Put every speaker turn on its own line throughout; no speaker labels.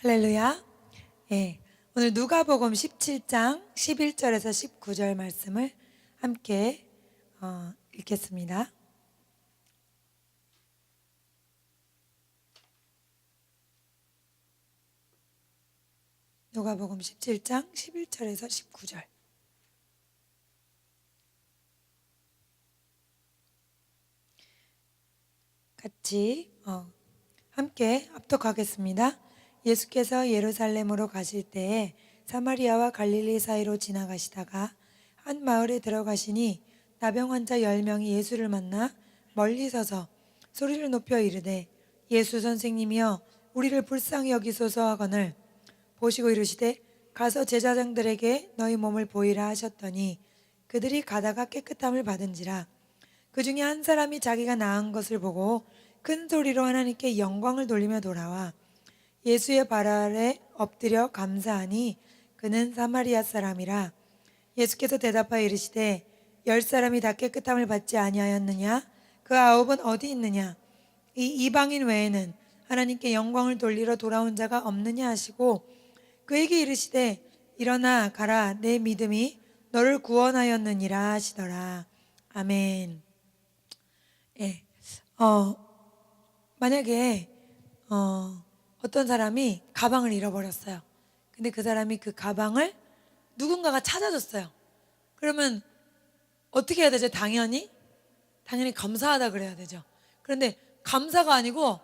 할렐루야. 예, 오늘 누가복음 17장 11절에서 19절 말씀을 함께 읽겠습니다. 누가복음 17장 11절에서 19절. 같이 함께 합독하겠습니다. 예수께서 예루살렘으로 가실 때에 사마리아와 갈릴리 사이로 지나가시다가 한 마을에 들어가시니 나병 환자 10명이 예수를 만나 멀리 서서 소리를 높여 이르되 예수 선생님이여 우리를 불쌍히 여기소서 하거늘 보시고 이르시되 가서 제자장들에게 너희 몸을 보이라 하셨더니 그들이 가다가 깨끗함을 받은지라. 그 중에 한 사람이 자기가 나은 것을 보고 큰 소리로 하나님께 영광을 돌리며 돌아와 예수의 발 아래 엎드려 감사하니 그는 사마리아 사람이라. 예수께서 대답하여 이르시되 10사람이 다 깨끗함을 받지 아니하였느냐? 그 9은 어디 있느냐? 이 이방인 외에는 하나님께 영광을 돌리러 돌아온 자가 없느냐 하시고 그에게 이르시되 일어나 가라 내 믿음이 너를 구원하였느니라 하시더라. 아멘. 예. 만약에 어떤 사람이 가방을 잃어버렸어요. 근데 그 사람이 그 가방을 누군가가 찾아줬어요. 그러면 어떻게 해야 되죠? 당연히 감사하다 그래야 되죠. 그런데 감사가 아니고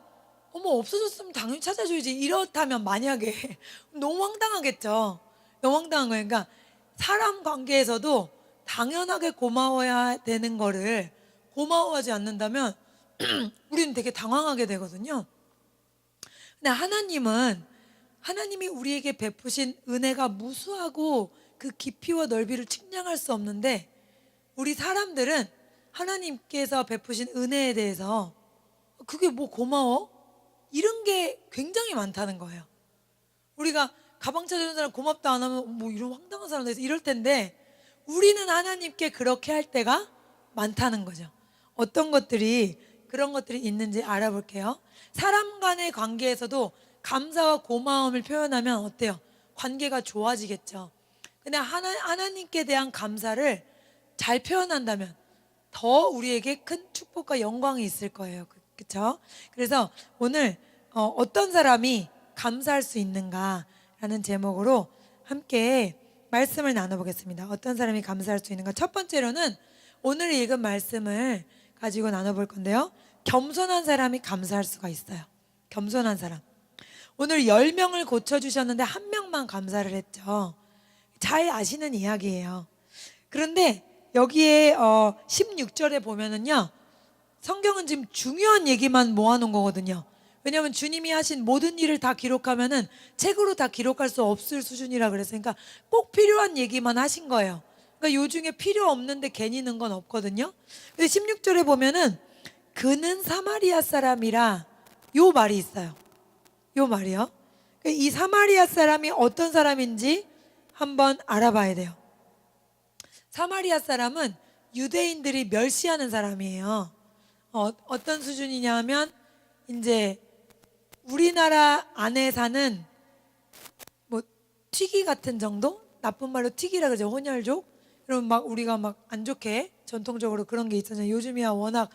어머 없어졌으면 당연히 찾아줘야지 이렇다면 만약에 너무 황당하겠죠. 너무 황당한 거예요. 그러니까 사람 관계에서도 당연하게 고마워야 되는 거를 고마워하지 않는다면 우리는 되게 당황하게 되거든요. 근데 하나님이 우리에게 베푸신 은혜가 무수하고 그 깊이와 넓이를 측량할 수 없는데 우리 사람들은 하나님께서 베푸신 은혜에 대해서 그게 뭐 고마워? 이런 게 굉장히 많다는 거예요. 우리가 가방 찾아주는 사람 고맙다 안 하면 뭐 이런 황당한 사람 돼서 이럴 텐데 우리는 하나님께 그렇게 할 때가 많다는 거죠. 어떤 것들이 그런 것들이 있는지 알아볼게요. 사람 간의 관계에서도 감사와 고마움을 표현하면 어때요? 관계가 좋아지겠죠. 근데 하나님께 대한 감사를 잘 표현한다면 더 우리에게 큰 축복과 영광이 있을 거예요. 그렇죠? 그래서 오늘 어떤 사람이 감사할 수 있는가라는 제목으로 함께 말씀을 나눠보겠습니다. 어떤 사람이 감사할 수 있는가? 첫 번째로는 오늘 읽은 말씀을 가지고 나눠볼 건데요. 겸손한 사람이 감사할 수가 있어요. 겸손한 사람. 오늘 10명을 고쳐주셨는데 1명만 감사를 했죠. 잘 아시는 이야기예요. 그런데 여기에 16절에 보면은요, 성경은 지금 중요한 얘기만 모아놓은 거거든요. 왜냐하면 주님이 하신 모든 일을 다 기록하면은 책으로 다 기록할 수 없을 수준이라 그랬으니까 꼭 필요한 얘기만 하신 거예요. 그러니까 요 중에 필요 없는데 괜히 넣은 건 없거든요. 근데 16절에 보면은 그는 사마리아 사람이라 요 말이 있어요. 요 말이요. 이 사마리아 사람이 어떤 사람인지 한번 알아봐야 돼요. 사마리아 사람은 유대인들이 멸시하는 사람이에요. 어떤 수준이냐 하면 이제 우리나라 안에 사는 뭐 튀기 같은 정도? 나쁜 말로 튀기라 그러죠. 혼혈족. 그러면 막 우리가 막 안 좋게 전통적으로 그런 게 있잖아요. 요즘이야 워낙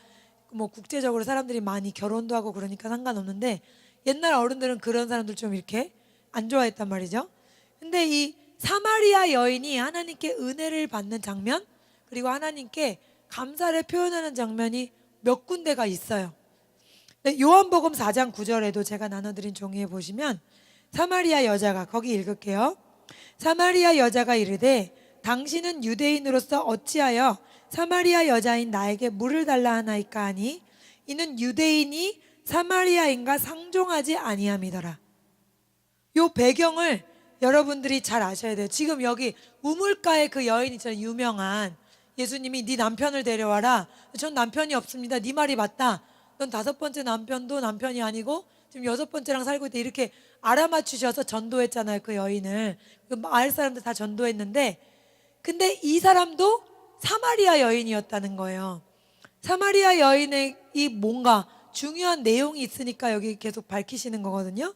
뭐 국제적으로 사람들이 많이 결혼도 하고 그러니까 상관없는데 옛날 어른들은 그런 사람들 좀 이렇게 안 좋아했단 말이죠. 근데 이 사마리아 여인이 하나님께 은혜를 받는 장면, 그리고 하나님께 감사를 표현하는 장면이 몇 군데가 있어요. 요한복음 4장 9절에도 제가 나눠드린 종이에 보시면 사마리아 여자가, 거기 읽을게요. 사마리아 여자가 이르되 당신은 유대인으로서 어찌하여 사마리아 여자인 나에게 물을 달라 하나이까 하니 이는 유대인이 사마리아인과 상종하지 아니함이더라. 요 배경을 여러분들이 잘 아셔야 돼요. 지금 여기 우물가에 그 여인 있잖아요. 유명한 예수님이 네 남편을 데려와라. 전 남편이 없습니다. 네 말이 맞다. 넌 5번째 남편도 남편이 아니고 지금 6번째랑 살고 있다. 이렇게 알아맞추셔서 전도했잖아요. 그 여인을. 그 마을 사람들 다 전도했는데 근데 이 사람도 사마리아 여인이었다는 거예요. 사마리아 여인의 이 뭔가 중요한 내용이 있으니까 여기 계속 밝히시는 거거든요.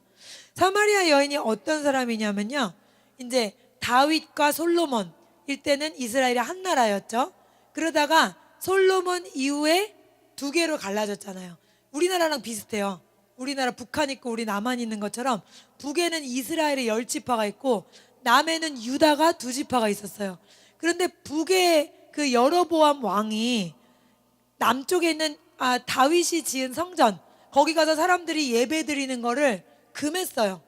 사마리아 여인이 어떤 사람이냐면요, 이제 다윗과 솔로몬 일때는 이스라엘이 한 나라였죠. 그러다가 솔로몬 이후에 두 개로 갈라졌잖아요. 우리나라랑 비슷해요. 우리나라 북한 있고 우리 남한 있는 것처럼 북에는 이스라엘의 10지파가 있고 남에는 유다가 2지파가 있었어요. 그런데 북의 그 여로보암 왕이 남쪽에 있는 다윗이 지은 성전, 거기 가서 사람들이 예배 드리는 거를 금했어요.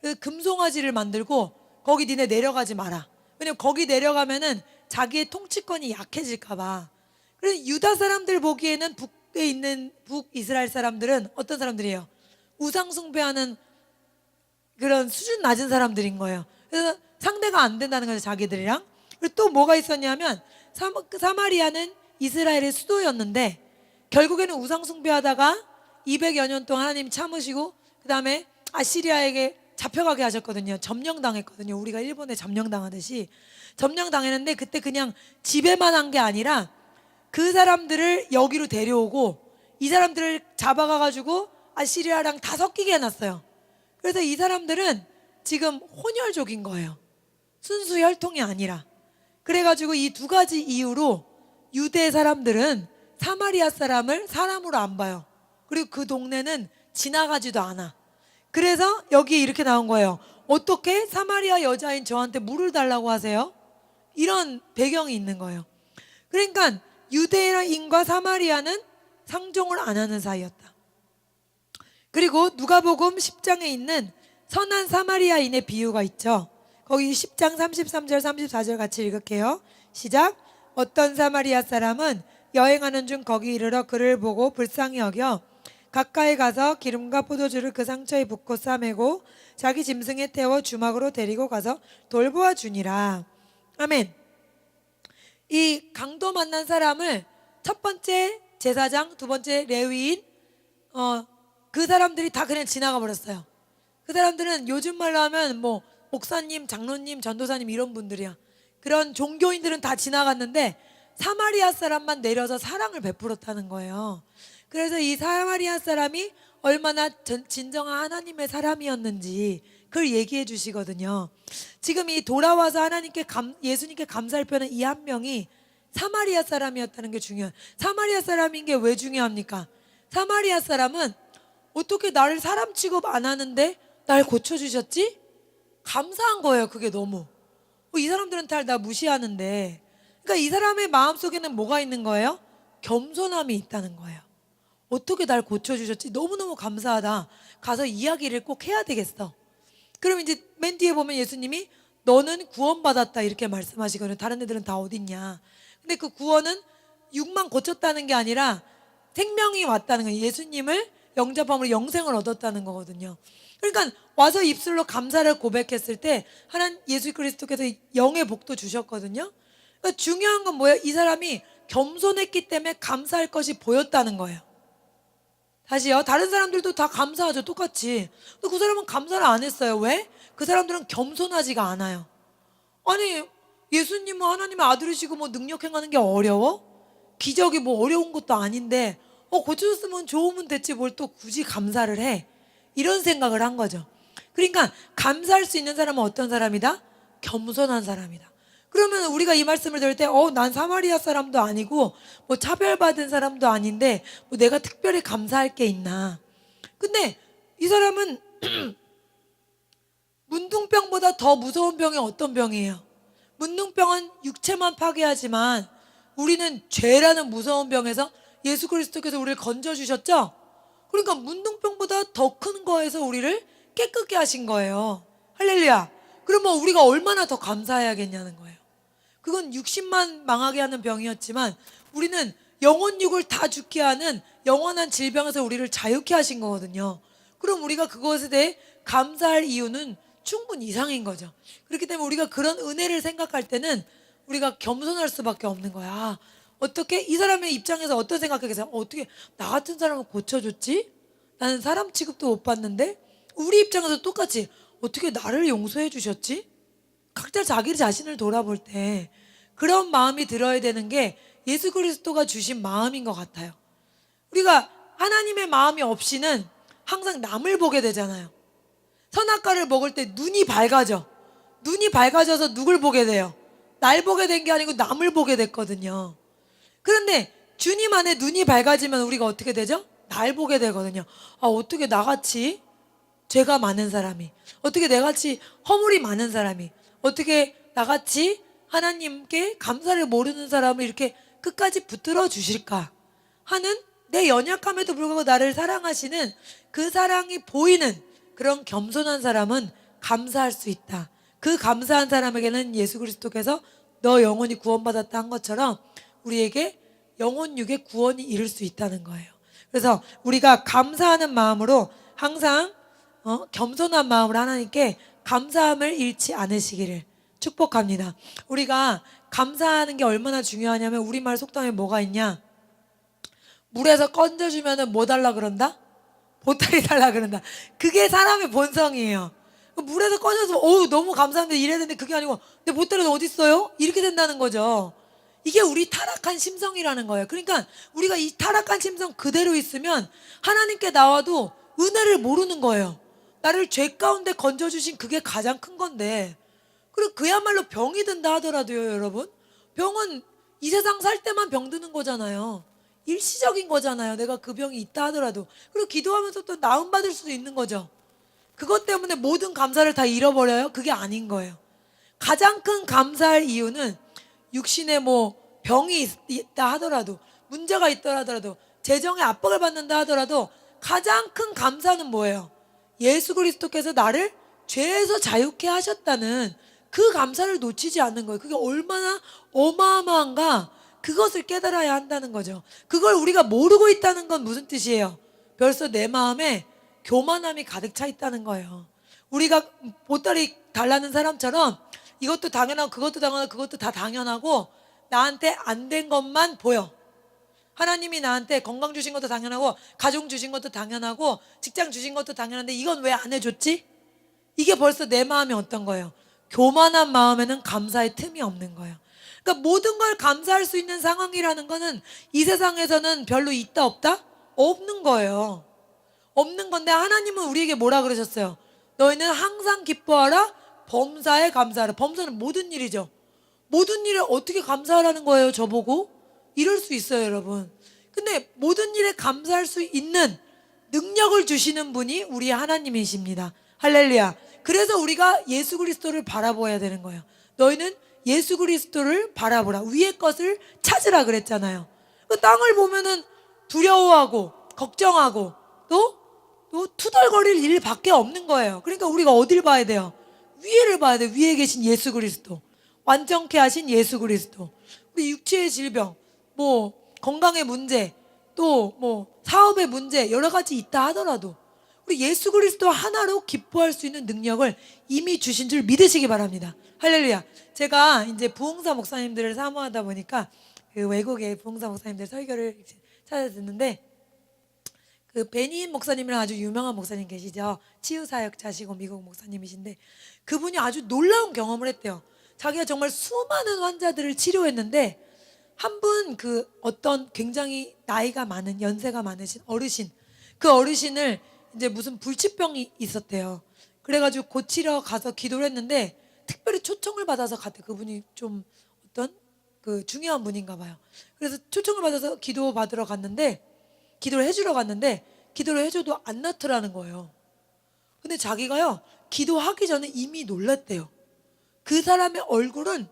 그래서 금송아지를 만들고 거기 니네 내려가지 마라. 왜냐면 거기 내려가면은 자기의 통치권이 약해질까봐. 그래서 유다 사람들 보기에는 북에 있는 북이스라엘 사람들은 어떤 사람들이에요? 우상숭배하는 그런 수준 낮은 사람들인 거예요. 그래서 상대가 안 된다는 거죠, 자기들이랑. 그리고 또 뭐가 있었냐면 사마리아는 이스라엘의 수도였는데 결국에는 우상숭배하다가 200여 년 동안 하나님 참으시고 그 다음에 아시리아에게 잡혀가게 하셨거든요. 점령당했거든요. 우리가 일본에 점령당하듯이 점령당했는데 그때 그냥 지배만 한 게 아니라 그 사람들을 여기로 데려오고 이 사람들을 잡아가가지고 아시리아랑 다 섞이게 해놨어요. 그래서 이 사람들은 지금 혼혈족인 거예요. 순수 혈통이 아니라. 그래가지고 이 두 가지 이유로 유대 사람들은 사마리아 사람을 사람으로 안 봐요. 그리고 그 동네는 지나가지도 않아. 그래서 여기에 이렇게 나온 거예요. 어떻게 사마리아 여자인 저한테 물을 달라고 하세요? 이런 배경이 있는 거예요. 그러니까 유대인과 사마리아는 상종을 안 하는 사이였다. 그리고 누가복음 10장에 있는 선한 사마리아인의 비유가 있죠. 거기 10장 33절 34절 같이 읽을게요. 시작. 어떤 사마리아 사람은 여행하는 중 거기 이르러 그를 보고 불쌍히 여겨 가까이 가서 기름과 포도주를 그 상처에 붓고 싸매고 자기 짐승에 태워 주막으로 데리고 가서 돌보아 주니라. 아멘. 이 강도 만난 사람을 첫 번째 제사장, 두 번째 레위인, 그 사람들이 다 그냥 지나가 버렸어요. 그 사람들은 요즘 말로 하면 뭐 목사님, 장로님, 전도사님 이런 분들이야. 그런 종교인들은 다 지나갔는데 사마리아 사람만 내려서 사랑을 베풀었다는 거예요. 그래서 이 사마리아 사람이 얼마나 진정한 하나님의 사람이었는지 그걸 얘기해 주시거든요. 지금 이 돌아와서 예수님께 감사를 표하는 이 한 명이 사마리아 사람이었다는 게 중요해요. 사마리아 사람인 게 왜 중요합니까? 사마리아 사람은 어떻게 나를 사람 취급 안 하는데 날 고쳐주셨지? 감사한 거예요. 그게 너무. 이 사람들은 다 나 무시하는데. 그러니까 이 사람의 마음속에는 뭐가 있는 거예요? 겸손함이 있다는 거예요. 어떻게 날 고쳐주셨지? 너무너무 감사하다. 가서 이야기를 꼭 해야 되겠어. 그럼 이제 맨 뒤에 보면 예수님이 너는 구원받았다 이렇게 말씀하시거든요. 다른 애들은 다 어딨냐. 근데 그 구원은 육만 고쳤다는 게 아니라 생명이 왔다는 거예요. 예수님을 영접함으로 영생을 얻었다는 거거든요. 그러니까 와서 입술로 감사를 고백했을 때 하나님 예수 그리스도께서 영의 복도 주셨거든요. 그러니까 중요한 건 뭐예요? 이 사람이 겸손했기 때문에 감사할 것이 보였다는 거예요. 다시요. 다른 사람들도 다 감사하죠. 똑같이. 근데 그 사람은 감사를 안 했어요. 왜? 그 사람들은 겸손하지가 않아요. 아니 예수님은 하나님의 아들이시고 뭐 능력 행하는 게 어려워? 기적이 뭐 어려운 것도 아닌데 고쳐줬으면 좋으면 됐지 뭘 또 굳이 감사를 해. 이런 생각을 한 거죠. 그러니까 감사할 수 있는 사람은 어떤 사람이다? 겸손한 사람이다. 그러면 우리가 이 말씀을 들을 때 난 사마리아 사람도 아니고 뭐 차별받은 사람도 아닌데 뭐 내가 특별히 감사할 게 있나. 근데 이 사람은 문둥병보다 더 무서운 병이 어떤 병이에요? 문둥병은 육체만 파괴하지만 우리는 죄라는 무서운 병에서 예수 그리스도께서 우리를 건져주셨죠? 그러니까 문둥병보다 더 큰 거에서 우리를 깨끗게 하신 거예요. 할렐루야. 그러면 우리가 얼마나 더 감사해야겠냐는 거예요. 그건 육신만 망하게 하는 병이었지만 우리는 영혼육을 다 죽게 하는 영원한 질병에서 우리를 자유케 하신 거거든요. 그럼 우리가 그것에 대해 감사할 이유는 충분 이상인 거죠. 그렇기 때문에 우리가 그런 은혜를 생각할 때는 우리가 겸손할 수밖에 없는 거야. 어떻게 이 사람의 입장에서 어떤 생각하겠어요? 어떻게 나 같은 사람을 고쳐줬지? 나는 사람 취급도 못 받는데. 우리 입장에서 똑같이 어떻게 나를 용서해 주셨지? 각자 자기 자신을 돌아볼 때 그런 마음이 들어야 되는 게 예수 그리스도가 주신 마음인 것 같아요. 우리가 하나님의 마음이 없이는 항상 남을 보게 되잖아요. 선악과를 먹을 때 눈이 밝아져. 눈이 밝아져서 누굴 보게 돼요? 날 보게 된 게 아니고 남을 보게 됐거든요. 그런데 주님 안에 눈이 밝아지면 우리가 어떻게 되죠? 날 보게 되거든요. 아, 어떻게 나같이 죄가 많은 사람이, 어떻게 내같이 허물이 많은 사람이, 어떻게 나같이 하나님께 감사를 모르는 사람을 이렇게 끝까지 붙들어 주실까 하는, 내 연약함에도 불구하고 나를 사랑하시는 그 사랑이 보이는 그런 겸손한 사람은 감사할 수 있다. 그 감사한 사람에게는 예수 그리스도께서 너 영혼이 구원받았다 한 것처럼 우리에게 영혼 육의 구원이 이룰 수 있다는 거예요. 그래서 우리가 감사하는 마음으로 항상 겸손한 마음으로 하나님께 감사함을 잃지 않으시기를 축복합니다. 우리가 감사하는 게 얼마나 중요하냐면, 우리말 속담에 뭐가 있냐? 물에서 건져주면은 뭐 달라 그런다? 보따리 달라 그런다. 그게 사람의 본성이에요. 물에서 꺼져서 어우 너무 감사합니다 이래야 되는데, 그게 아니고 내 보따리는 어디 있어요? 이렇게 된다는 거죠. 이게 우리 타락한 심성이라는 거예요. 그러니까 우리가 이 타락한 심성 그대로 있으면 하나님께 나와도 은혜를 모르는 거예요. 나를 죄 가운데 건져주신 그게 가장 큰 건데, 그리고 그야말로 병이 든다 하더라도요, 여러분, 병은 이 세상 살 때만 병 드는 거잖아요. 일시적인 거잖아요. 내가 그 병이 있다 하더라도. 그리고 기도하면서 또 나음 받을 수도 있는 거죠. 그것 때문에 모든 감사를 다 잃어버려요? 그게 아닌 거예요. 가장 큰 감사할 이유는 육신에 뭐 병이 있다 하더라도, 문제가 있다 하더라도, 재정의 압박을 받는다 하더라도 가장 큰 감사는 뭐예요? 예수 그리스도께서 나를 죄에서 자유케 하셨다는 그 감사를 놓치지 않는 거예요. 그게 얼마나 어마어마한가, 그것을 깨달아야 한다는 거죠. 그걸 우리가 모르고 있다는 건 무슨 뜻이에요? 벌써 내 마음에 교만함이 가득 차 있다는 거예요. 우리가 보따리 달라는 사람처럼 이것도 당연하고 그것도 당연하고 그것도 다 당연하고 나한테 안 된 것만 보여. 하나님이 나한테 건강 주신 것도 당연하고 가족 주신 것도 당연하고 직장 주신 것도 당연한데 이건 왜 안 해줬지? 이게 벌써 내 마음이 어떤 거예요? 교만한 마음에는 감사의 틈이 없는 거예요. 그러니까 모든 걸 감사할 수 있는 상황이라는 거는 이 세상에서는 별로 있다 없다? 없는 거예요. 없는 건데, 하나님은 우리에게 뭐라 그러셨어요? 너희는 항상 기뻐하라, 범사에 감사하라. 범사는 모든 일이죠. 모든 일에 어떻게 감사하라는 거예요, 저보고? 이럴 수 있어요, 여러분. 근데 모든 일에 감사할 수 있는 능력을 주시는 분이 우리 하나님이십니다. 할렐루야. 그래서 우리가 예수 그리스도를 바라보아야 되는 거예요. 너희는 예수 그리스도를 바라보라. 위의 것을 찾으라 그랬잖아요. 그 땅을 보면은 두려워하고 걱정하고 또 투덜거릴 일밖에 없는 거예요. 그러니까 우리가 어딜 봐야 돼요? 위에를 봐야 돼요. 위에 계신 예수 그리스도, 완전케 하신 예수 그리스도. 우리 육체의 질병, 뭐 건강의 문제, 또 뭐 사업의 문제 여러 가지 있다 하더라도 우리 예수 그리스도 하나로 기뻐할 수 있는 능력을 이미 주신 줄 믿으시기 바랍니다. 할렐루야. 제가 이제 부흥사 목사님들을 사모하다 보니까 그 외국의 부흥사 목사님들 설교를 찾아 듣는데, 그 베니인 목사님이랑 아주 유명한 목사님 계시죠. 치유사역자시고 미국 목사님이신데, 그분이 아주 놀라운 경험을 했대요. 자기가 정말 수많은 환자들을 치료했는데 한 분, 그 어떤 굉장히 나이가 많은, 연세가 많으신 어르신, 그 어르신을 이제 무슨 불치병이 있었대요. 그래가지고 고치러 가서 기도를 했는데 특별히 초청을 받아서 갔대. 그분이 좀 어떤 그 중요한 분인가 봐요. 그래서 초청을 받아서 기도 받으러 갔는데, 기도를 해주러 갔는데 기도를 해줘도 안 낫더라는 거예요. 근데 자기가요, 기도하기 전에 이미 놀랐대요. 그 사람의 얼굴은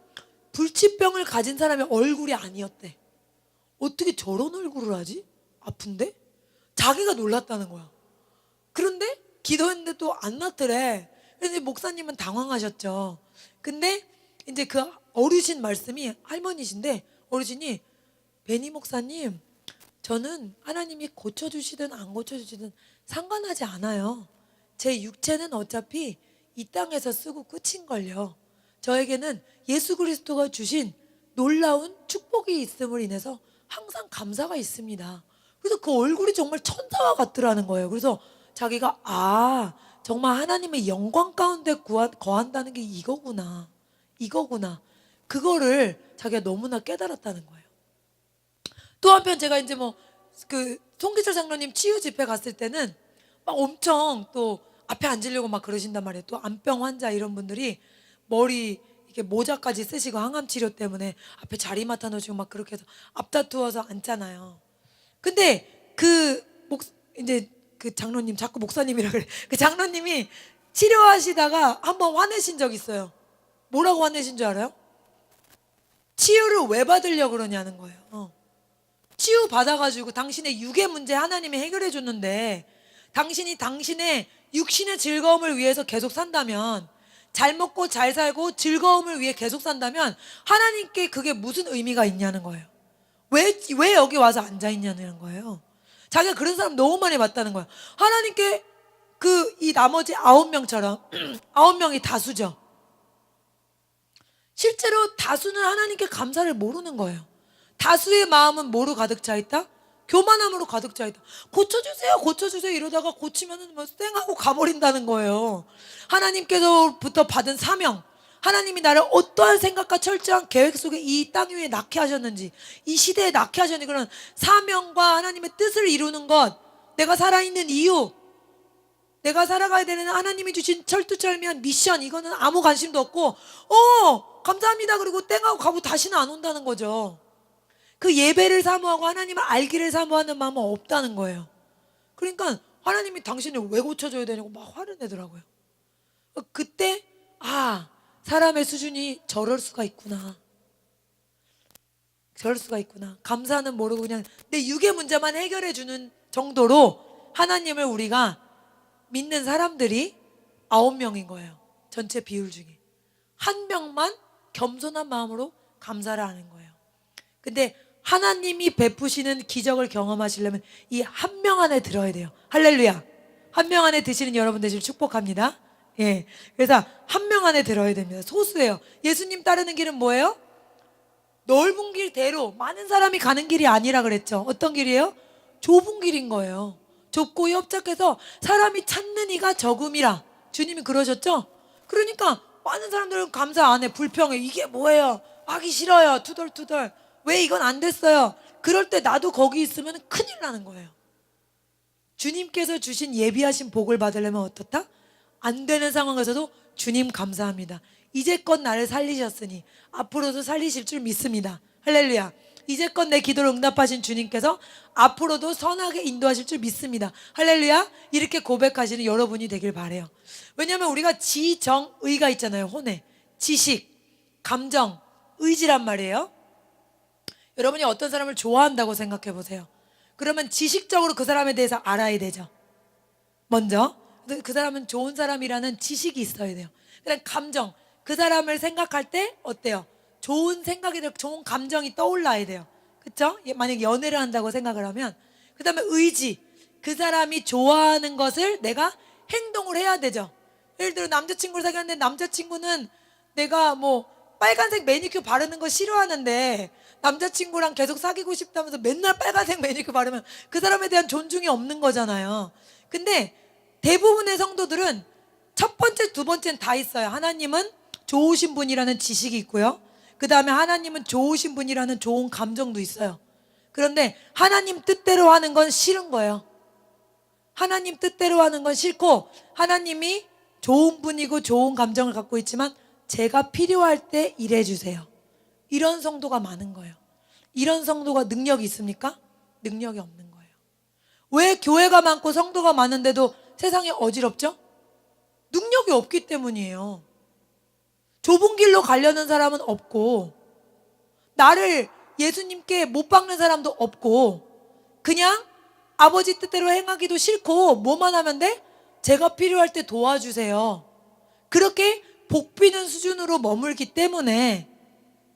불치병을 가진 사람의 얼굴이 아니었대. 어떻게 저런 얼굴을 하지? 아픈데? 자기가 놀랐다는 거야. 그런데 기도했는데 또 안 낫더래. 그래서 목사님은 당황하셨죠. 근데 이제 그 어르신 말씀이, 할머니신데 어르신이, 베니 목사님, 저는 하나님이 고쳐주시든 안 고쳐주시든 상관하지 않아요. 제 육체는 어차피 이 땅에서 쓰고 끝인걸요. 저에게는 예수 그리스도가 주신 놀라운 축복이 있음을 인해서 항상 감사가 있습니다. 그래서 그 얼굴이 정말 천사와 같더라는 거예요. 그래서 자기가 정말 하나님의 영광 가운데 거한다는 게 이거구나, 이거구나, 그거를 자기가 너무나 깨달았다는 거예요. 또 한편 제가 이제 뭐 그 송기철 장로님 치유 집회 갔을 때는 막 엄청 또 앞에 앉으려고 막 그러신단 말이에요. 또 암병 환자 이런 분들이 머리 이렇게 모자까지 쓰시고 항암 치료 때문에 앞에 자리 맡아 놓으시고 막 그렇게 해서 앞다투어서 앉잖아요. 근데 이제 그 장로님, 자꾸 목사님이라 그래. 그 장로님이 치료하시다가 한번 화내신 적 있어요. 뭐라고 화내신 줄 알아요? 치유를 왜 받으려고 그러냐는 거예요. 치유 받아가지고 당신의 육의 문제 하나님이 해결해 줬는데, 당신이 당신의 육신의 즐거움을 위해서 계속 산다면, 잘 먹고 잘 살고 즐거움을 위해 계속 산다면 하나님께 그게 무슨 의미가 있냐는 거예요. 왜 여기 와서 앉아 있냐는 거예요. 자기가 그런 사람 너무 많이 봤다는 거예요. 하나님께 이 나머지 9명처럼 9명이 다수죠. 실제로 다수는 하나님께 감사를 모르는 거예요. 다수의 마음은 뭐로 가득 차 있다? 교만함으로 가득 차 있다. 고쳐주세요, 고쳐주세요 이러다가 고치면은 뭐 쌩하고 가버린다는 거예요. 하나님께서부터 받은 사명, 하나님이 나를 어떠한 생각과 철저한 계획 속에 이 땅 위에 낳게 하셨는지, 이 시대에 낳게 하셨는지, 그런 사명과 하나님의 뜻을 이루는 것, 내가 살아있는 이유, 내가 살아가야 되는 하나님이 주신 철두철미한 미션, 이거는 아무 관심도 없고 감사합니다 그리고 땡하고 가고 다시는 안 온다는 거죠. 그 예배를 사모하고 하나님을 알기를 사모하는 마음은 없다는 거예요. 그러니까 하나님이 당신을 왜 고쳐줘야 되냐고 막 화를 내더라고요. 그때 사람의 수준이 저럴 수가 있구나. 저럴 수가 있구나. 감사는 모르고 그냥 내 육의 문제만 해결해 주는 정도로 하나님을 우리가 믿는 사람들이 9명인 거예요. 전체 비율 중에 1명만 겸손한 마음으로 감사를 하는 거예요. 근데 하나님이 베푸시는 기적을 경험하시려면 이 1명 안에 들어야 돼요. 할렐루야. 1명 안에 드시는 여러분 되시길 축복합니다. 예, 그래서 1명 안에 들어야 됩니다. 소수예요. 예수님 따르는 길은 뭐예요? 넓은 길대로 많은 사람이 가는 길이 아니라 그랬죠. 어떤 길이에요? 좁은 길인 거예요. 좁고 협착해서 사람이 찾는 이가 적음이라 주님이 그러셨죠. 그러니까 많은 사람들은 감사 안 해. 불평해. 이게 뭐예요? 하기 싫어요. 투덜투덜. 왜 이건 안 됐어요? 그럴 때 나도 거기 있으면 큰일 나는 거예요. 주님께서 주신 예비하신 복을 받으려면 어떻다? 안 되는 상황에서도 주님 감사합니다. 이제껏 나를 살리셨으니 앞으로도 살리실 줄 믿습니다. 할렐루야. 이제껏 내 기도를 응답하신 주님께서 앞으로도 선하게 인도하실 줄 믿습니다. 할렐루야. 이렇게 고백하시는 여러분이 되길 바래요. 왜냐하면 우리가 지정의가 있잖아요. 혼에 지식, 감정, 의지란 말이에요. 여러분이 어떤 사람을 좋아한다고 생각해 보세요. 그러면 지식적으로 그 사람에 대해서 알아야 되죠. 먼저 그 사람은 좋은 사람이라는 지식이 있어야 돼요. 그다음 감정, 그 사람을 생각할 때 어때요? 좋은 생각이 들고 좋은 감정이 떠올라야 돼요. 그렇죠? 만약에 연애를 한다고 생각을 하면, 그 다음에 의지, 그 사람이 좋아하는 것을 내가 행동을 해야 되죠. 예를 들어 남자친구를 사귀었는데 남자친구는 내가 뭐 빨간색 매니큐어 바르는 거 싫어하는데 남자친구랑 계속 사귀고 싶다면서 맨날 빨간색 매니큐어 바르면 그 사람에 대한 존중이 없는 거잖아요. 근데 대부분의 성도들은 첫 번째, 두 번째는 다 있어요. 하나님은 좋으신 분이라는 지식이 있고요. 그 다음에 하나님은 좋으신 분이라는 좋은 감정도 있어요. 그런데 하나님 뜻대로 하는 건 싫은 거예요. 하나님 뜻대로 하는 건 싫고, 하나님이 좋은 분이고 좋은 감정을 갖고 있지만 제가 필요할 때 일해주세요. 이런 성도가 많은 거예요. 이런 성도가 능력이 있습니까? 능력이 없는 거예요. 왜 교회가 많고 성도가 많은데도 세상이 어지럽죠? 능력이 없기 때문이에요. 좁은 길로 가려는 사람은 없고, 나를 예수님께 못 박는 사람도 없고, 그냥 아버지 뜻대로 행하기도 싫고 뭐만 하면 돼? 제가 필요할 때 도와주세요. 그렇게 복비는 수준으로 머물기 때문에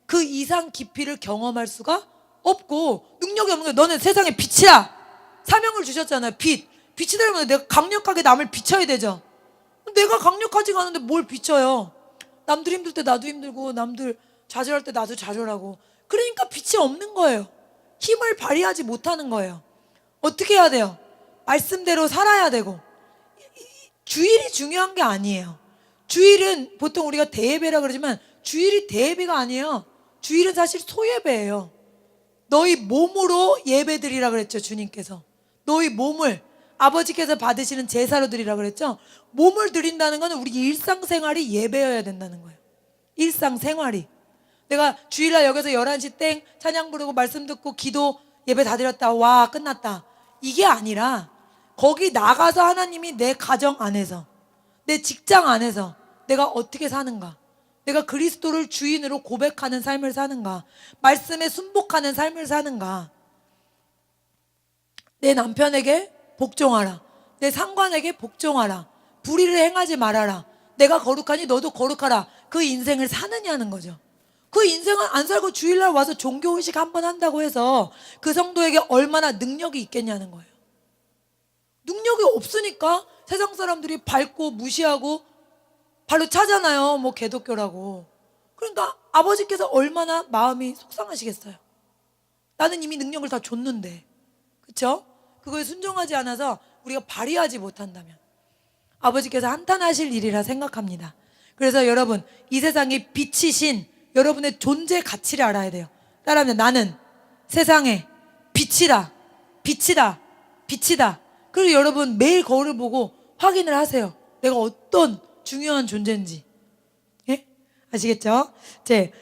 그 이상 깊이를 경험할 수가 없고, 능력이 없는 거예요. 너는 세상의 빛이야. 사명을 주셨잖아요. 빛이 되려면 내가 강력하게 남을 비춰야 되죠. 내가 강력하지가 않은데 뭘 비춰요? 남들 힘들 때 나도 힘들고, 남들 좌절할 때 나도 좌절하고, 그러니까 빛이 없는 거예요. 힘을 발휘하지 못하는 거예요. 어떻게 해야 돼요? 말씀대로 살아야 되고. 주일이 중요한 게 아니에요. 주일은 보통 우리가 대예배라 그러지만 주일이 대예배가 아니에요. 주일은 사실 소예배예요. 너희 몸으로 예배드리라 그랬죠, 주님께서. 너희 몸을 아버지께서 받으시는 제사로 드리라고 그랬죠. 몸을 드린다는 것은 우리 일상생활이 예배여야 된다는 거예요. 일상생활이. 내가 주일날 여기서 11시 땡 찬양 부르고 말씀 듣고 기도 예배 다 드렸다, 와 끝났다, 이게 아니라 거기 나가서 하나님이 내 가정 안에서, 내 직장 안에서 내가 어떻게 사는가, 내가 그리스도를 주인으로 고백하는 삶을 사는가, 말씀에 순복하는 삶을 사는가, 내 남편에게 복종하라, 내 상관에게 복종하라, 불의를 행하지 말아라, 내가 거룩하니 너도 거룩하라, 그 인생을 사느냐는 거죠. 그 인생을 안 살고 주일날 와서 종교의식 한번 한다고 해서 그 성도에게 얼마나 능력이 있겠냐는 거예요. 능력이 없으니까 세상 사람들이 밟고 무시하고 발로 차잖아요. 뭐 개독교라고. 그러니까 아버지께서 얼마나 마음이 속상하시겠어요. 나는 이미 능력을 다 줬는데, 그렇죠? 그거에 순종하지 않아서 우리가 발휘하지 못한다면 아버지께서 한탄하실 일이라 생각합니다. 그래서 여러분, 이 세상에 빛이신 여러분의 존재 가치를 알아야 돼요. 따라하면, 나는 세상에 빛이다, 빛이다, 빛이다. 그리고 여러분 매일 거울을 보고 확인을 하세요. 내가 어떤 중요한 존재인지. 예? 아시겠죠?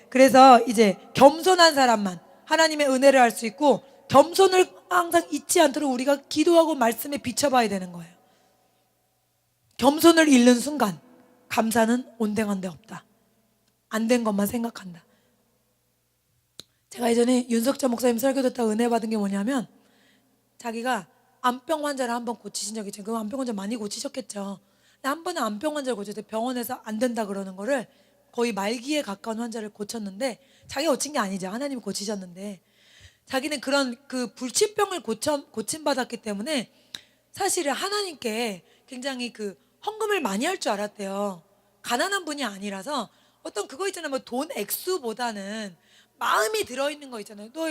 그래서 이제 겸손한 사람만 하나님의 은혜를 알 수 있고, 겸손을 항상 잊지 않도록 우리가 기도하고 말씀에 비춰봐야 되는 거예요. 겸손을 잃는 순간 감사는 온당한 데 없다. 안 된 것만 생각한다. 제가 예전에 윤석자 목사님 설교 듣다 은혜 받은 게 뭐냐면, 자기가 암병 환자를 한번 고치신 적이 있죠. 그 암병 환자 많이 고치셨겠죠. 근데 한 번은 암병 환자를 고쳤을 때 병원에서 안 된다 그러는 거를 거의 말기에 가까운 환자를 고쳤는데, 자기가 고친 게 아니죠. 하나님이 고치셨는데, 자기는 그런 그 불치병을 고침받았기 때문에 사실은 하나님께 굉장히 그 헌금을 많이 할 줄 알았대요. 가난한 분이 아니라서 어떤 그거 있잖아요. 뭐 돈 액수보다는 마음이 들어있는 거 있잖아요. 너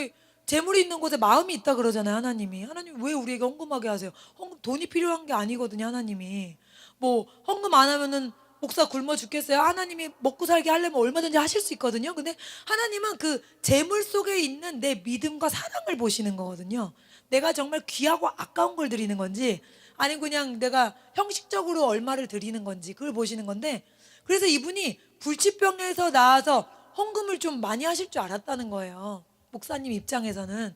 재물이 있는 곳에 마음이 있다 그러잖아요. 하나님이. 하나님 왜 우리에게 헌금하게 하세요? 헌금, 돈이 필요한 게 아니거든요. 하나님이. 뭐 헌금 안 하면은 목사 굶어 죽겠어요? 하나님이 먹고 살게 하려면 얼마든지 하실 수 있거든요. 근데 하나님은 그 재물 속에 있는 내 믿음과 사랑을 보시는 거거든요. 내가 정말 귀하고 아까운 걸 드리는 건지, 아니면 그냥 내가 형식적으로 얼마를 드리는 건지, 그걸 보시는 건데, 그래서 이분이 불치병에서 나와서 헌금을 좀 많이 하실 줄 알았다는 거예요. 목사님 입장에서는.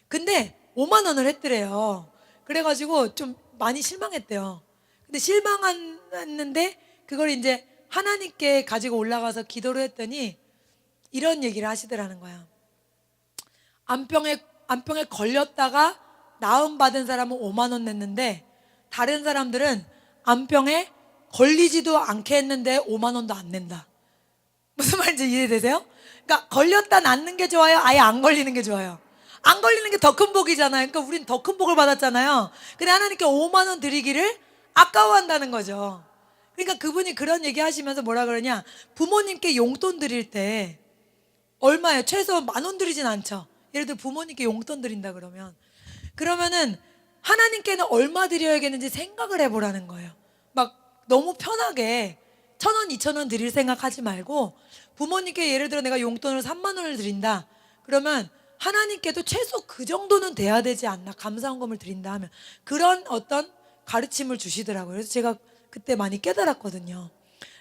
근데 5만 원을 했더래요. 그래가지고 좀 많이 실망했대요. 근데 실망했는데 그걸 이제 하나님께 가지고 올라가서 기도를 했더니 이런 얘기를 하시더라는 거야. 암병에 걸렸다가 나음 받은 사람은 5만 원 냈는데, 다른 사람들은 암병에 걸리지도 않게 했는데 5만 원도 안 낸다. 무슨 말인지 이해되세요? 그러니까 걸렸다 낫는 게 좋아요? 아예 안 걸리는 게 좋아요? 안 걸리는 게 더 큰 복이잖아요. 그러니까 우린 더 큰 복을 받았잖아요. 근데 하나님께 5만 원 드리기를 아까워한다는 거죠. 그러니까 그분이 그런 얘기 하시면서 뭐라 그러냐, 부모님께 용돈 드릴 때 얼마예요? 최소 10,000원 드리진 않죠. 예를 들어 부모님께 용돈 드린다 그러면은 하나님께는 얼마 드려야겠는지 생각을 해보라는 거예요. 막 너무 편하게 1,000원, 2,000원 드릴 생각하지 말고, 부모님께 예를 들어 내가 용돈을 3만 원을 드린다 그러면 하나님께도 최소 그 정도는 돼야 되지 않나, 감사헌금을 드린다 하면. 그런 어떤 가르침을 주시더라고요. 그래서 제가 그때 많이 깨달았거든요.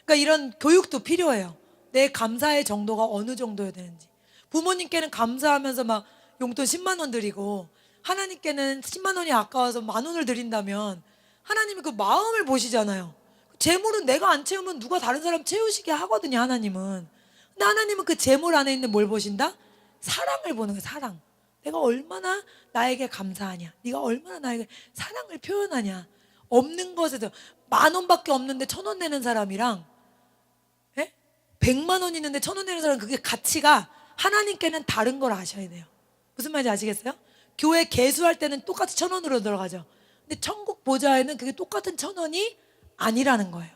그러니까 이런 교육도 필요해요. 내 감사의 정도가 어느 정도여야 되는지. 부모님께는 감사하면서 막 용돈 10만 원 드리고, 하나님께는 10만 원이 아까워서 10,000원을 드린다면 하나님이 그 마음을 보시잖아요. 재물은 내가 안 채우면 누가 다른 사람 채우시게 하거든요. 하나님은. 근데 하나님은 그 재물 안에 있는 뭘 보신다? 사랑을 보는 거예요. 사랑. 내가 얼마나 나에게 감사하냐, 네가 얼마나 나에게 사랑을 표현하냐. 없는 것에도 10,000원밖에 없는데 1,000원 내는 사람이랑 100만 원 있는데 1,000원 내는 사람, 그게 가치가 하나님께는 다른 걸 아셔야 돼요. 무슨 말인지 아시겠어요? 교회 개수할 때는 똑같이 1,000원으로 들어가죠. 근데 천국 보좌에는 그게 똑같은 1,000원이 아니라는 거예요.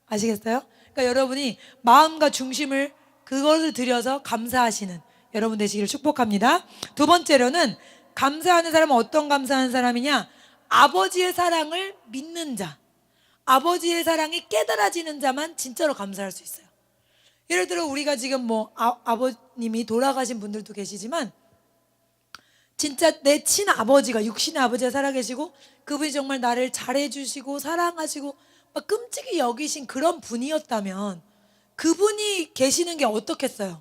아시겠어요? 그러니까 여러분이 마음과 중심을 그것을 들여서 감사하시는 여러분 되시기를 축복합니다. 두 번째로는, 감사하는 사람은 어떤 감사하는 사람이냐? 아버지의 사랑을 믿는 자, 아버지의 사랑이 깨달아지는 자만 진짜로 감사할 수 있어요. 예를 들어 우리가 지금 뭐 아버님이 돌아가신 분들도 계시지만, 진짜 내 친아버지가, 육신의 아버지가 살아계시고 그분이 정말 나를 잘해주시고 사랑하시고 막 끔찍이 여기신 그런 분이었다면, 그분이 계시는 게 어떻겠어요?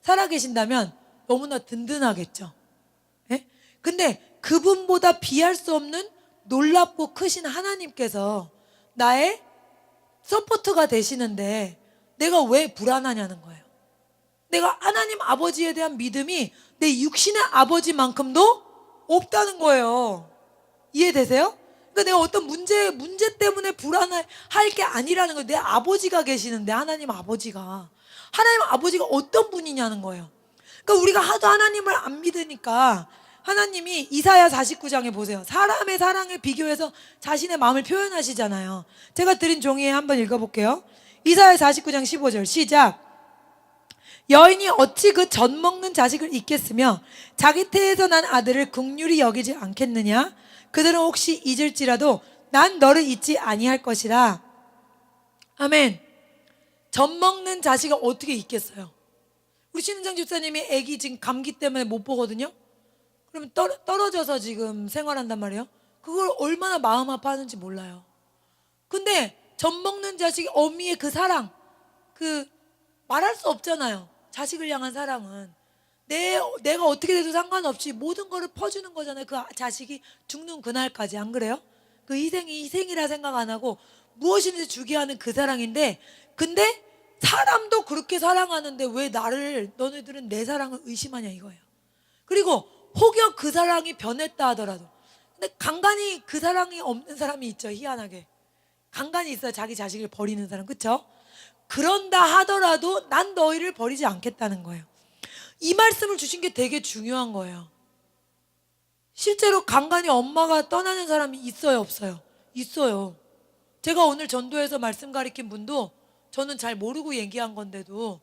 살아계신다면 너무나 든든하겠죠. 예? 근데 그분보다 비할 수 없는 놀랍고 크신 하나님께서 나의 서포트가 되시는데 내가 왜 불안하냐는 거예요. 내가 하나님 아버지에 대한 믿음이 내 육신의 아버지만큼도 없다는 거예요. 이해되세요? 그러니까 내가 어떤 문제 때문에 불안할 게 아니라는 거예요. 내 아버지가 계시는데, 하나님 아버지가. 하나님 아버지가 어떤 분이냐는 거예요. 그러니까 우리가 하도 하나님을 안 믿으니까 하나님이 이사야 49장에 보세요. 사람의 사랑에 비교해서 자신의 마음을 표현하시잖아요. 제가 드린 종이에 한번 읽어볼게요. 이사야 49장 15절 시작. 여인이 어찌 그 젖 먹는 자식을 잊겠으며 자기 태에서 난 아들을 긍휼히 여기지 않겠느냐. 그들은 혹시 잊을지라도 난 너를 잊지 아니할 것이라. 아멘. 젖 먹는 자식을 어떻게 잊겠어요? 우리 신은정 집사님이 아기 지금 감기 때문에 못 보거든요. 그러면 떨어져서 지금 생활한단 말이에요. 그걸 얼마나 마음 아파하는지 몰라요. 근데 젖 먹는 자식이 어미의 그 사랑, 그 말할 수 없잖아요. 자식을 향한 사랑은 내가 어떻게 돼도 상관없이 모든 거를 퍼주는 거잖아요. 그 자식이 죽는 그날까지. 안 그래요? 그 희생이 희생이라 생각 안 하고 무엇이든지 주게 하는 그 사랑인데, 근데 사람도 그렇게 사랑하는데 왜 너네들은 내 사랑을 의심하냐 이거예요. 그리고 혹여 그 사랑이 변했다 하더라도, 근데 간간히 그 사랑이 없는 사람이 있죠. 희한하게 간간히 있어요. 자기 자식을 버리는 사람. 그렇죠? 그런다 하더라도 난 너희를 버리지 않겠다는 거예요. 이 말씀을 주신 게 되게 중요한 거예요. 실제로 간간히 엄마가 떠나는 사람이 있어요, 없어요? 있어요. 제가 오늘 전도에서 말씀 가리킨 분도 저는 잘 모르고 얘기한 건데도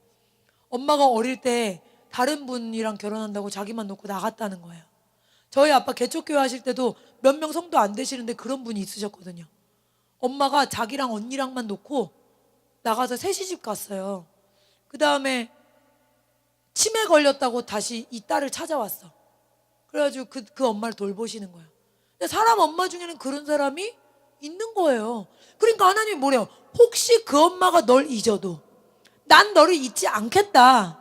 엄마가 어릴 때 다른 분이랑 결혼한다고 자기만 놓고 나갔다는 거예요. 저희 아빠 개척교회 하실 때도 몇 명 성도 안 되시는데 그런 분이 있으셨거든요. 엄마가 자기랑 언니랑만 놓고 나가서 새 시집 갔어요. 그 다음에 치매 걸렸다고 다시 이 딸을 찾아왔어. 그래가지고 그 엄마를 돌보시는 거예요. 근데 사람 엄마 중에는 그런 사람이 있는 거예요. 그러니까 하나님이 뭐래요? 혹시 그 엄마가 널 잊어도 난 너를 잊지 않겠다.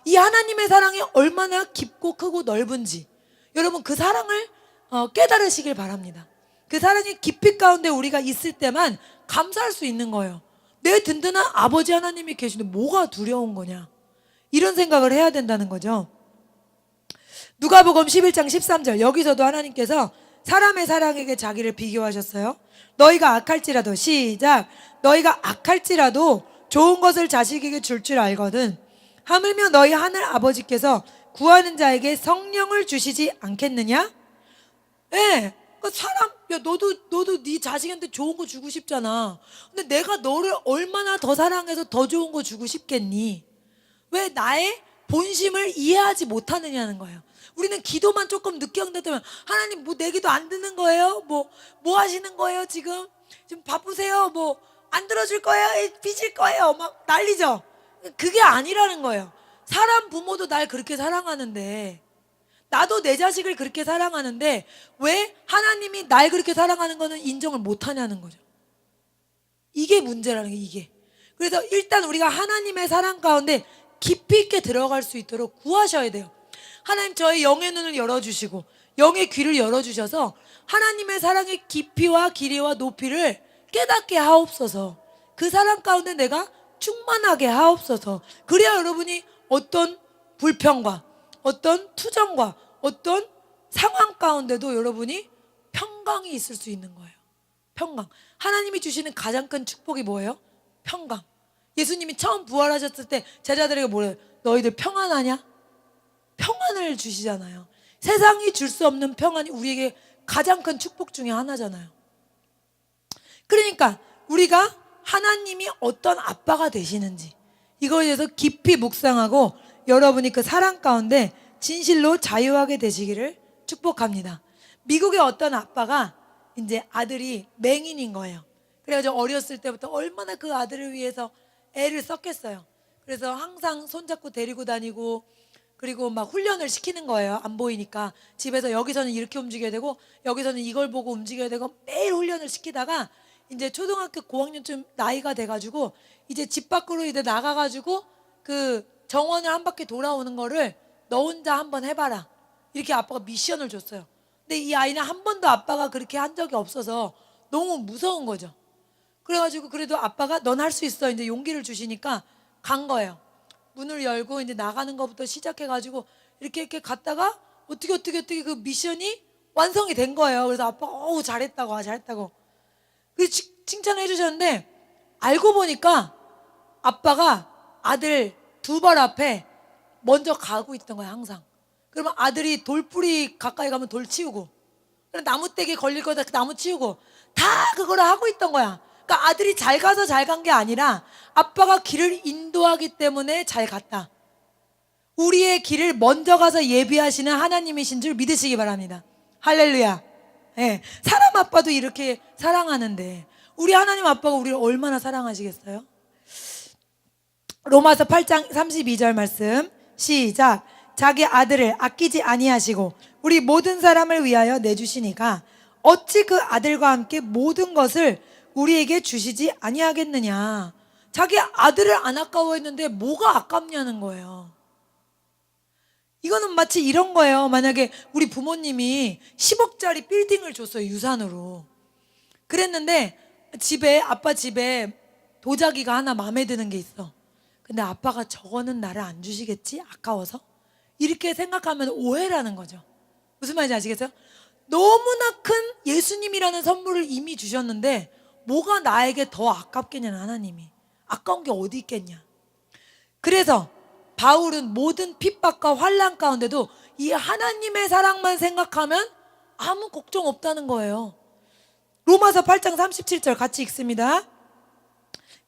이 하나님의 사랑이 얼마나 깊고 크고 넓은지 여러분 그 사랑을 깨달으시길 바랍니다. 그 사랑의 깊이 가운데 우리가 있을 때만 감사할 수 있는 거예요. 내 든든한 아버지 하나님이 계시는데 뭐가 두려운 거냐, 이런 생각을 해야 된다는 거죠. 누가복음 11장 13절, 여기서도 하나님께서 사람의 사랑에게 자기를 비교하셨어요. 너희가 악할지라도, 시작, 너희가 악할지라도 좋은 것을 자식에게 줄 줄 알거든 하물며 너희 하늘 아버지께서 구하는 자에게 성령을 주시지 않겠느냐? 예. 그 사람, 야, 너도 네 자식한테 좋은 거 주고 싶잖아. 근데 내가 너를 얼마나 더 사랑해서 더 좋은 거 주고 싶겠니? 왜 나의 본심을 이해하지 못하느냐는 거예요. 우리는 기도만 조금 늦게 응답되면 하나님 뭐 내 기도 안 듣는 거예요? 뭐 하시는 거예요 지금? 지금 바쁘세요? 뭐 안 들어줄 거예요? 빚을 거예요? 막 난리죠. 그게 아니라는 거예요. 사람 부모도 날 그렇게 사랑하는데, 나도 내 자식을 그렇게 사랑하는데 왜 하나님이 날 그렇게 사랑하는 거는 인정을 못하냐는 거죠. 이게 문제라는 게 이게. 그래서 일단 우리가 하나님의 사랑 가운데 깊이 있게 들어갈 수 있도록 구하셔야 돼요. 하나님 저의 영의 눈을 열어주시고 영의 귀를 열어주셔서 하나님의 사랑의 깊이와 길이와 높이를 깨닫게 하옵소서. 그 사랑 가운데 내가 충만하게 하옵소서. 그래야 여러분이 어떤 불평과 어떤 투정과 어떤 상황 가운데도 여러분이 평강이 있을 수 있는 거예요. 평강. 하나님이 주시는 가장 큰 축복이 뭐예요? 평강. 예수님이 처음 부활하셨을 때 제자들에게 뭐래요? 너희들 평안하냐? 평안을 주시잖아요. 세상이 줄 수 없는 평안이 우리에게 가장 큰 축복 중에 하나잖아요. 그러니까 우리가 하나님이 어떤 아빠가 되시는지 이거에 대해서 깊이 묵상하고 여러분이 그 사랑 가운데 진실로 자유하게 되시기를 축복합니다. 미국의 어떤 아빠가 이제 아들이 맹인인 거예요. 그래가지고 어렸을 때부터 얼마나 그 아들을 위해서 애를 썼겠어요. 그래서 항상 손잡고 데리고 다니고 그리고 막 훈련을 시키는 거예요. 안 보이니까. 집에서 여기서는 이렇게 움직여야 되고 여기서는 이걸 보고 움직여야 되고 매일 훈련을 시키다가 이제 초등학교 고학년쯤 나이가 돼가지고 이제 집 밖으로 이제 나가가지고 그 정원을 한 바퀴 돌아오는 거를 너 혼자 한번 해봐라. 이렇게 아빠가 미션을 줬어요. 근데 이 아이는 한 번도 아빠가 그렇게 한 적이 없어서 너무 무서운 거죠. 그래가지고 그래도 아빠가 넌 할 수 있어 이제 용기를 주시니까 간 거예요. 문을 열고 이제 나가는 것부터 시작해가지고 이렇게 갔다가 어떻게 그 미션이 완성이 된 거예요. 그래서 아빠가 어우 잘했다고 잘했다고 그 칭찬을 해주셨는데 알고 보니까 아빠가 아들 두 발 앞에 먼저 가고 있던 거야 항상. 그러면 아들이 돌뿌리 가까이 가면 돌 치우고 나무떼기 걸릴 거다 나무 치우고 다 그걸 하고 있던 거야. 그러니까 아들이 잘 가서 잘 간 게 아니라 아빠가 길을 인도하기 때문에 잘 갔다. 우리의 길을 먼저 가서 예비하시는 하나님이신 줄 믿으시기 바랍니다. 할렐루야. 네, 사람 아빠도 이렇게 사랑하는데 우리 하나님 아빠가 우리를 얼마나 사랑하시겠어요? 로마서 8장 32절 말씀 시작. 자기 아들을 아끼지 아니하시고 우리 모든 사람을 위하여 내주시니까 어찌 그 아들과 함께 모든 것을 우리에게 주시지 아니하겠느냐. 자기 아들을 안 아까워했는데 뭐가 아깝냐는 거예요. 이거는 마치 이런 거예요. 만약에 우리 부모님이 10억짜리 빌딩을 줬어요. 유산으로. 그랬는데 집에 아빠 집에 도자기가 하나 마음에 드는 게 있어. 근데 아빠가 저거는 나를 안 주시겠지? 아까워서? 이렇게 생각하면 오해라는 거죠. 무슨 말인지 아시겠어요? 너무나 큰 예수님이라는 선물을 이미 주셨는데 뭐가 나에게 더 아깝겠냐는 하나님이. 아까운 게 어디 있겠냐. 그래서 바울은 모든 핍박과 환난 가운데도 이 하나님의 사랑만 생각하면 아무 걱정 없다는 거예요. 로마서 8장 37절 같이 읽습니다.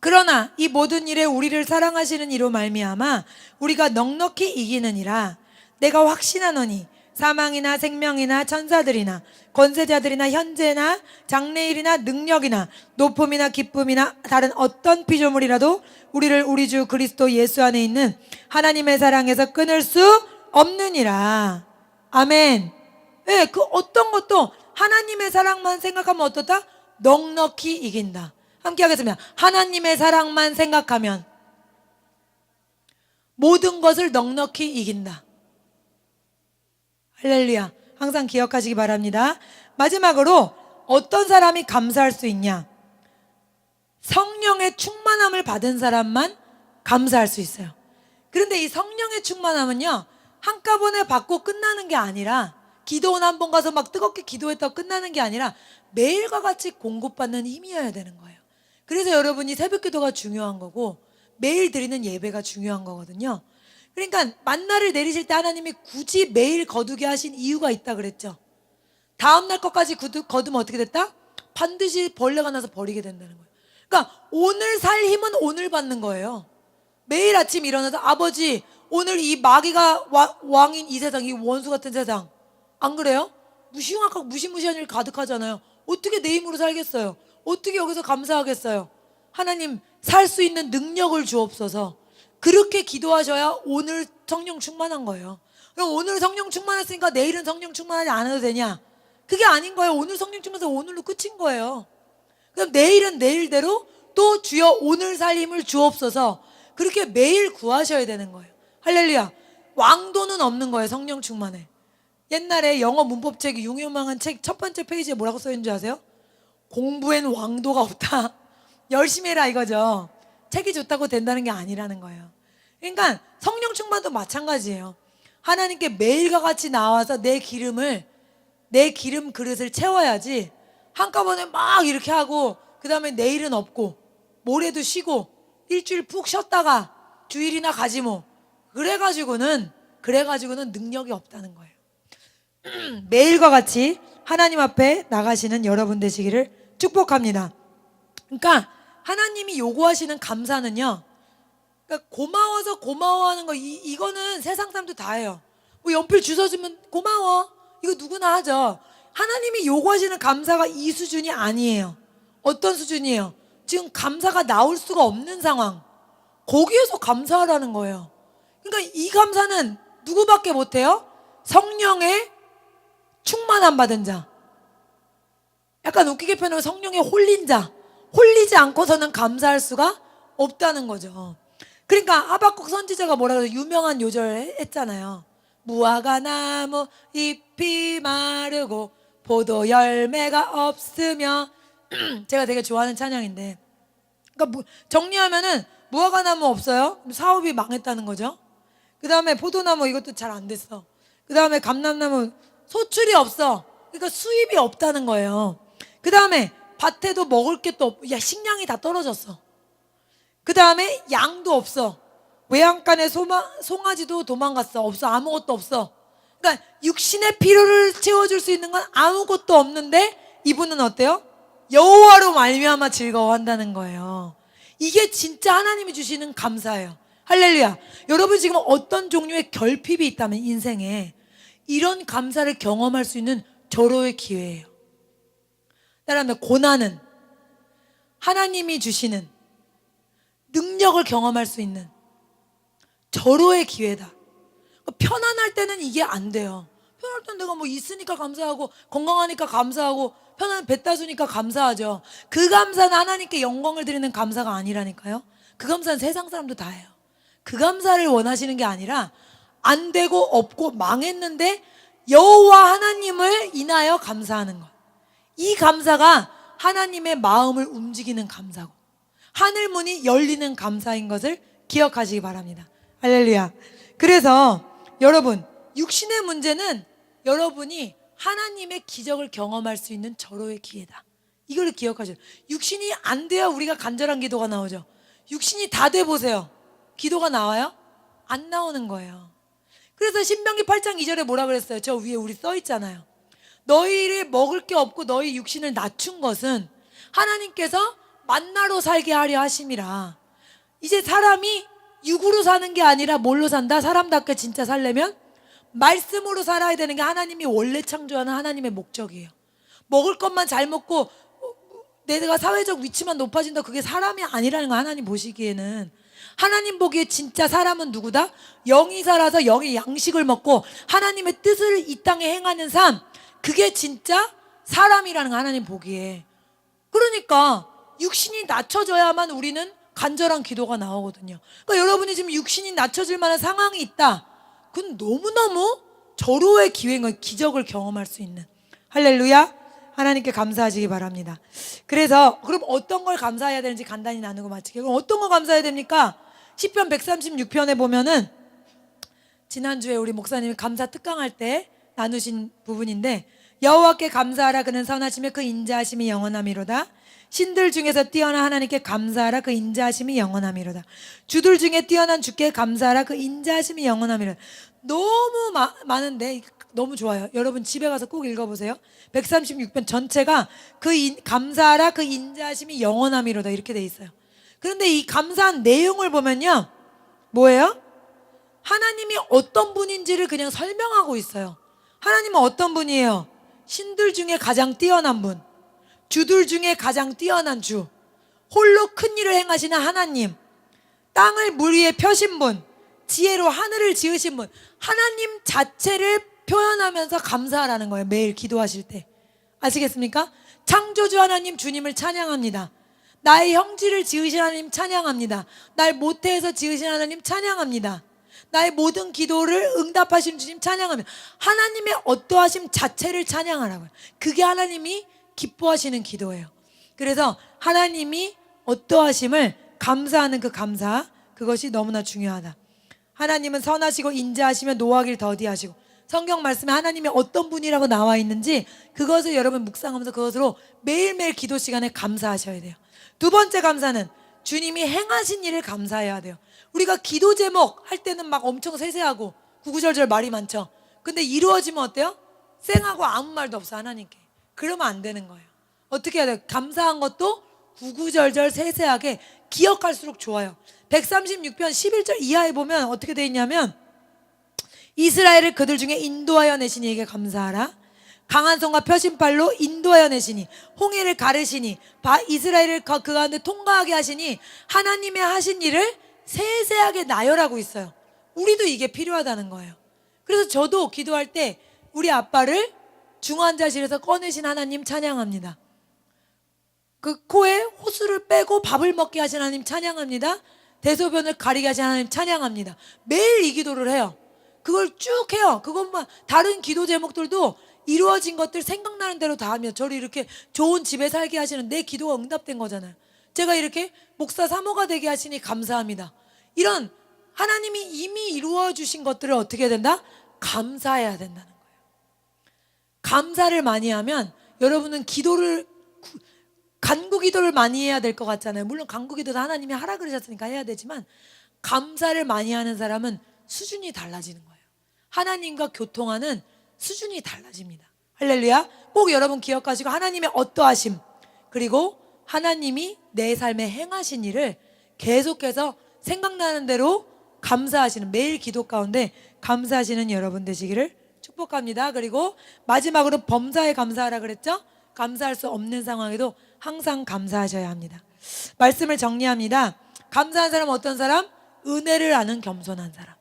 그러나 이 모든 일에 우리를 사랑하시는 이로 말미암아 우리가 넉넉히 이기느니라. 내가 확신하노니 사망이나 생명이나 천사들이나 권세자들이나 현재나 장래일이나 능력이나 높음이나 기쁨이나 다른 어떤 피조물이라도 우리를 우리 주 그리스도 예수 안에 있는 하나님의 사랑에서 끊을 수 없느니라. 아멘. 네, 그 어떤 것도 하나님의 사랑만 생각하면 어떻다? 넉넉히 이긴다. 함께 하겠습니다. 하나님의 사랑만 생각하면 모든 것을 넉넉히 이긴다. 할렐루야. 항상 기억하시기 바랍니다. 마지막으로 어떤 사람이 감사할 수 있냐? 성령의 충만함을 받은 사람만 감사할 수 있어요. 그런데 이 성령의 충만함은요, 한꺼번에 받고 끝나는 게 아니라, 기도원 한 번 가서 막 뜨겁게 기도했다고 끝나는 게 아니라 매일과 같이 공급받는 힘이어야 되는 거예요. 그래서 여러분이 새벽 기도가 중요한 거고 매일 드리는 예배가 중요한 거거든요. 그러니까 만나를 내리실 때 하나님이 굳이 매일 거두게 하신 이유가 있다 그랬죠. 다음날 것까지 거두면 어떻게 됐다? 반드시 벌레가 나서 버리게 된다는 거예요. 그러니까 오늘 살 힘은 오늘 받는 거예요. 매일 아침 일어나서 아버지 오늘 이 마귀가 왕인 이 세상, 이 원수 같은 세상 안 그래요? 무시무시하고 무시무시한 일 가득하잖아요. 어떻게 내 힘으로 살겠어요? 어떻게 여기서 감사하겠어요? 하나님 살 수 있는 능력을 주옵소서. 그렇게 기도하셔야 오늘 성령 충만한 거예요. 그럼 오늘 성령 충만했으니까 내일은 성령 충만하지 않아도 되냐? 그게 아닌 거예요. 오늘 성령 충만해서 오늘로 끝인 거예요. 그럼 내일은 내일대로 또 주여 오늘 살 힘을 주옵소서. 그렇게 매일 구하셔야 되는 거예요. 할렐루야. 왕도는 없는 거예요. 성령 충만에. 옛날에 영어 문법책이 유명한 책 첫 번째 페이지에 뭐라고 써 있는 줄 아세요? 공부엔 왕도가 없다. 열심히 해라 이거죠. 책이 좋다고 된다는 게 아니라는 거예요. 그러니까 성령 충만도 마찬가지예요. 하나님께 매일과 같이 나와서 내 기름 그릇을 채워야지 한꺼번에 막 이렇게 하고 그 다음에 내일은 없고 모레도 쉬고 일주일 푹 쉬었다가 주일이나 가지 뭐 그래가지고는 능력이 없다는 거예요. 매일과 같이 하나님 앞에 나가시는 여러분 되시기를 축복합니다. 그러니까 하나님이 요구하시는 감사는요, 그러니까 고마워서 고마워하는 거 이거는 세상 사람도 다 해요. 뭐 연필 주워주면 고마워, 이거 누구나 하죠. 하나님이 요구하시는 감사가 이 수준이 아니에요. 어떤 수준이에요? 지금 감사가 나올 수가 없는 상황, 거기에서 감사하라는 거예요. 그러니까 이 감사는 누구밖에 못해요? 성령의 충만함 받은 자. 약간 웃기게 표현하면 성령에 홀린 자. 홀리지 않고서는 감사할 수가 없다는 거죠. 그러니까 하박국 선지자가 뭐라고 해서 유명한 요절 했잖아요. 무화과 나무 잎이 마르고 포도 열매가 없으며 제가 되게 좋아하는 찬양인데, 그러니까 정리하면은 무화과 나무 없어요? 사업이 망했다는 거죠. 그 다음에 포도나무 이것도 잘 안 됐어. 그 다음에 감람나무 소출이 없어. 그러니까 수입이 없다는 거예요. 그 다음에 밭에도 먹을 게 또 없고, 야, 식량이 다 떨어졌어. 그 다음에 양도 없어. 외양간에 송아지도 도망갔어. 없어. 아무것도 없어. 그러니까 육신의 필요를 채워줄 수 있는 건 아무것도 없는데 이분은 어때요? 여호와로 말미암아 즐거워한다는 거예요. 이게 진짜 하나님이 주시는 감사예요. 할렐루야. 여러분 지금 어떤 종류의 결핍이 있다면 인생에 이런 감사를 경험할 수 있는 절호의 기회예요. 따라하면 고난은 하나님이 주시는 능력을 경험할 수 있는 절호의 기회다. 편안할 때는 이게 안 돼요. 편할 때는 내가 뭐 있으니까 감사하고 건강하니까 감사하고 편한 배 따주니까 감사하죠. 그 감사는 하나님께 영광을 드리는 감사가 아니라니까요. 그 감사는 세상 사람도 다 해요. 그 감사를 원하시는 게 아니라 안 되고 없고 망했는데 여호와 하나님을 인하여 감사하는 것. 이 감사가 하나님의 마음을 움직이는 감사고 하늘 문이 열리는 감사인 것을 기억하시기 바랍니다. 할렐루야. 그래서 여러분, 육신의 문제는 여러분이 하나님의 기적을 경험할 수 있는 절호의 기회다. 이걸 기억하셔요. 육신이 안 돼야 우리가 간절한 기도가 나오죠. 육신이 다 돼 보세요. 기도가 나와요? 안 나오는 거예요. 그래서 신명기 8장 2절에 뭐라 그랬어요? 저 위에 우리 써 있잖아요. 너희를 먹을 게 없고 너희 육신을 낮춘 것은 하나님께서 만나로 살게 하려 하심이라. 이제 사람이 육으로 사는 게 아니라 뭘로 산다? 사람답게 진짜 살려면 말씀으로 살아야 되는 게 하나님이 원래 창조하는 하나님의 목적이에요. 먹을 것만 잘 먹고 내가 사회적 위치만 높아진다, 그게 사람이 아니라는 거 하나님 보시기에는. 하나님 보기에 진짜 사람은 누구다? 영이 살아서 영의 양식을 먹고 하나님의 뜻을 이 땅에 행하는 삶, 그게 진짜 사람이라는 거 하나님 보기에. 그러니까 육신이 낮춰져야만 우리는 간절한 기도가 나오거든요. 그러니까 여러분이 지금 육신이 낮춰질 만한 상황이 있다, 그건 너무너무 절호의 기회인 거예요. 기적을 경험할 수 있는. 할렐루야. 하나님께 감사하시기 바랍니다. 그래서 그럼 어떤 걸 감사해야 되는지 간단히 나누고 마치게요. 그럼 어떤 거 감사해야 됩니까? 시편 136편에 보면은 지난주에 우리 목사님이 감사 특강할 때 나누신 부분인데, 여호와께 감사하라 그는 선하시며 그 인자하심이 영원함이로다. 신들 중에서 뛰어난 하나님께 감사하라 그 인자하심이 영원함이로다. 주들 중에 뛰어난 주께 감사하라 그 인자하심이 영원함이로다. 너무 많은데 너무 좋아요. 여러분 집에 가서 꼭 읽어보세요. 136편 전체가 감사하라 그 인자하심이 영원함이로다 이렇게 돼 있어요. 그런데 이 감사한 내용을 보면요, 뭐예요? 하나님이 어떤 분인지를 그냥 설명하고 있어요. 하나님은 어떤 분이에요? 신들 중에 가장 뛰어난 분, 주들 중에 가장 뛰어난 주, 홀로 큰 일을 행하시는 하나님, 땅을 물 위에 펴신 분, 지혜로 하늘을 지으신 분, 하나님 자체를 표현하면서 감사하라는 거예요. 매일 기도하실 때. 아시겠습니까? 창조주 하나님 주님을 찬양합니다. 나의 형질을 지으신 하나님 찬양합니다. 날 모태에서 지으신 하나님 찬양합니다. 나의 모든 기도를 응답하신 주님 찬양합니다. 하나님의 어떠하심 자체를 찬양하라고요. 그게 하나님이 기뻐하시는 기도예요. 그래서 하나님이 어떠하심을 감사하는 그 감사, 그것이 너무나 중요하다. 하나님은 선하시고 인자하시며 노하기를 더디하시고, 성경 말씀에 하나님이 어떤 분이라고 나와 있는지 그것을 여러분 묵상하면서 그것으로 매일매일 기도 시간에 감사하셔야 돼요. 두 번째 감사는 주님이 행하신 일을 감사해야 돼요. 우리가 기도 제목 할 때는 막 엄청 세세하고 구구절절 말이 많죠. 근데 이루어지면 어때요? 쌩하고 아무 말도 없어 하나님께. 그러면 안 되는 거예요. 어떻게 해야 돼요? 감사한 것도 구구절절 세세하게 기억할수록 좋아요. 136편 11절 이하에 보면 어떻게 돼 있냐면, 이스라엘을 그들 중에 인도하여 내시니 이에게 감사하라. 강한 손과 펴신 팔로 인도하여 내시니, 홍해를 가르시니, 이스라엘을 그 가운데 통과하게 하시니, 하나님의 하신 일을 세세하게 나열하고 있어요. 우리도 이게 필요하다는 거예요. 그래서 저도 기도할 때 우리 아빠를 중환자실에서 꺼내신 하나님 찬양합니다. 그 코에 호수를 빼고 밥을 먹게 하신 하나님 찬양합니다. 대소변을 가리게 하신 하나님 찬양합니다. 매일 이 기도를 해요. 그걸 쭉 해요. 그것만, 다른 기도 제목들도 이루어진 것들 생각나는 대로 다 하면, 저를 이렇게 좋은 집에 살게 하시는 내 기도가 응답된 거잖아요. 제가 이렇게 목사 사모가 되게 하시니 감사합니다. 이런 하나님이 이미 이루어 주신 것들을 어떻게 해야 된다? 감사해야 된다는 거예요. 감사를 많이 하면 여러분은 간구 기도를 많이 해야 될 것 같잖아요. 물론 간구 기도도 하나님이 하라 그러셨으니까 해야 되지만, 감사를 많이 하는 사람은 수준이 달라지는 거예요. 하나님과 교통하는 수준이 달라집니다. 할렐루야. 꼭 여러분 기억하시고, 하나님의 어떠하심, 그리고 하나님이 내 삶에 행하신 일을 계속해서 생각나는 대로 감사하시는, 매일 기도 가운데 감사하시는 여러분 되시기를 축복합니다. 그리고 마지막으로 범사에 감사하라 그랬죠? 감사할 수 없는 상황에도 항상 감사하셔야 합니다. 말씀을 정리합니다. 감사한 사람은 어떤 사람? 은혜를 아는 겸손한 사람.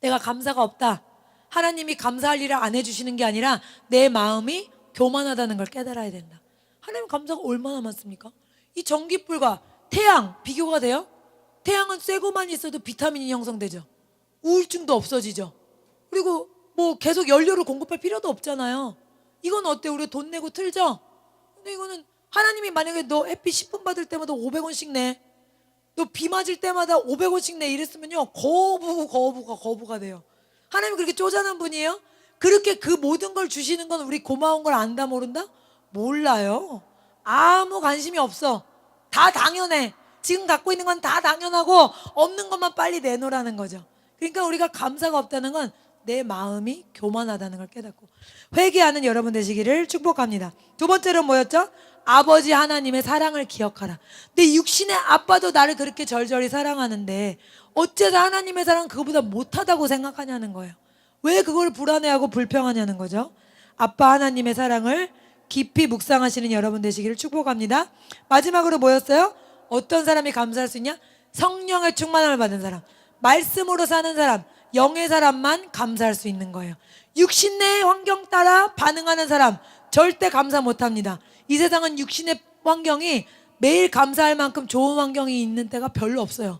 내가 감사가 없다, 하나님이 감사할 일을 안 해주시는 게 아니라 내 마음이 교만하다는 걸 깨달아야 된다. 하나님 감사가 얼마나 많습니까? 이 전기불과 태양 비교가 돼요? 태양은 쐬고만 있어도 비타민이 형성되죠. 우울증도 없어지죠. 그리고 뭐 계속 연료를 공급할 필요도 없잖아요. 이건 어때? 우리가 돈 내고 틀죠? 근데 이거는 하나님이 만약에 너 햇빛 10분 받을 때마다 500원씩 내, 너 비 맞을 때마다 500원씩 내 이랬으면요, 거부가 돼요. 하나님 그렇게 쪼잔한 분이에요? 그렇게 그 모든 걸 주시는 건 우리 고마운 걸 안다 모른다? 몰라요. 아무 관심이 없어. 다 당연해. 지금 갖고 있는 건 다 당연하고 없는 것만 빨리 내놓으라는 거죠. 그러니까 우리가 감사가 없다는 건 내 마음이 교만하다는 걸 깨닫고 회개하는 여러분 되시기를 축복합니다. 두 번째로 뭐였죠? 아버지 하나님의 사랑을 기억하라. 내 육신의 아빠도 나를 그렇게 절절히 사랑하는데 어째서 하나님의 사랑은 그거보다 못하다고 생각하냐는 거예요. 왜 그걸 불안해하고 불평하냐는 거죠. 아빠 하나님의 사랑을 깊이 묵상하시는 여러분 되시기를 축복합니다. 마지막으로 뭐였어요? 어떤 사람이 감사할 수 있냐? 성령의 충만함을 받은 사람, 말씀으로 사는 사람, 영의 사람만 감사할 수 있는 거예요. 육신의 환경 따라 반응하는 사람 절대 감사 못합니다. 이 세상은 육신의 환경이 매일 감사할 만큼 좋은 환경이 있는 때가 별로 없어요.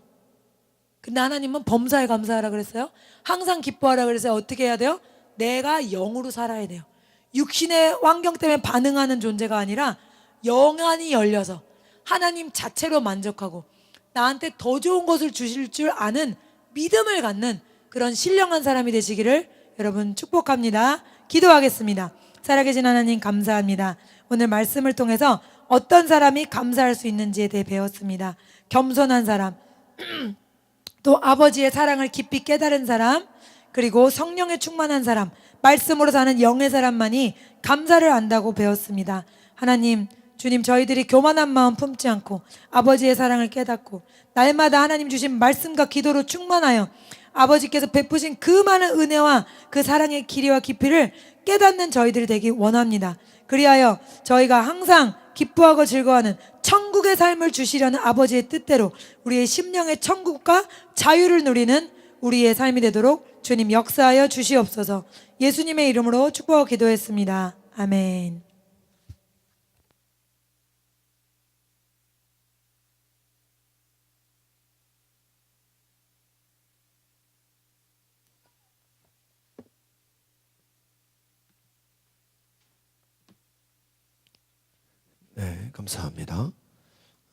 근데 하나님은 범사에 감사하라 그랬어요. 항상 기뻐하라 그랬어요. 어떻게 해야 돼요? 내가 영으로 살아야 돼요. 육신의 환경 때문에 반응하는 존재가 아니라 영안이 열려서 하나님 자체로 만족하고 나한테 더 좋은 것을 주실 줄 아는 믿음을 갖는 그런 신령한 사람이 되시기를 여러분 축복합니다. 기도하겠습니다. 살아계신 하나님 감사합니다. 오늘 말씀을 통해서 어떤 사람이 감사할 수 있는지에 대해 배웠습니다. 겸손한 사람, 또 아버지의 사랑을 깊이 깨달은 사람, 그리고 성령에 충만한 사람, 말씀으로 사는 영의 사람만이 감사를 안다고 배웠습니다. 하나님, 주님, 저희들이 교만한 마음 품지 않고 아버지의 사랑을 깨닫고 날마다 하나님 주신 말씀과 기도로 충만하여 아버지께서 베푸신 그 많은 은혜와 그 사랑의 길이와 깊이를 깨닫는 저희들이 되기 원합니다. 그리하여 저희가 항상 기뻐하고 즐거워하는 천국의 삶을 주시려는 아버지의 뜻대로 우리의 심령의 천국과 자유를 누리는 우리의 삶이 되도록 주님 역사하여 주시옵소서. 예수님의 이름으로 축복하고 기도했습니다. 아멘.
네, 감사합니다.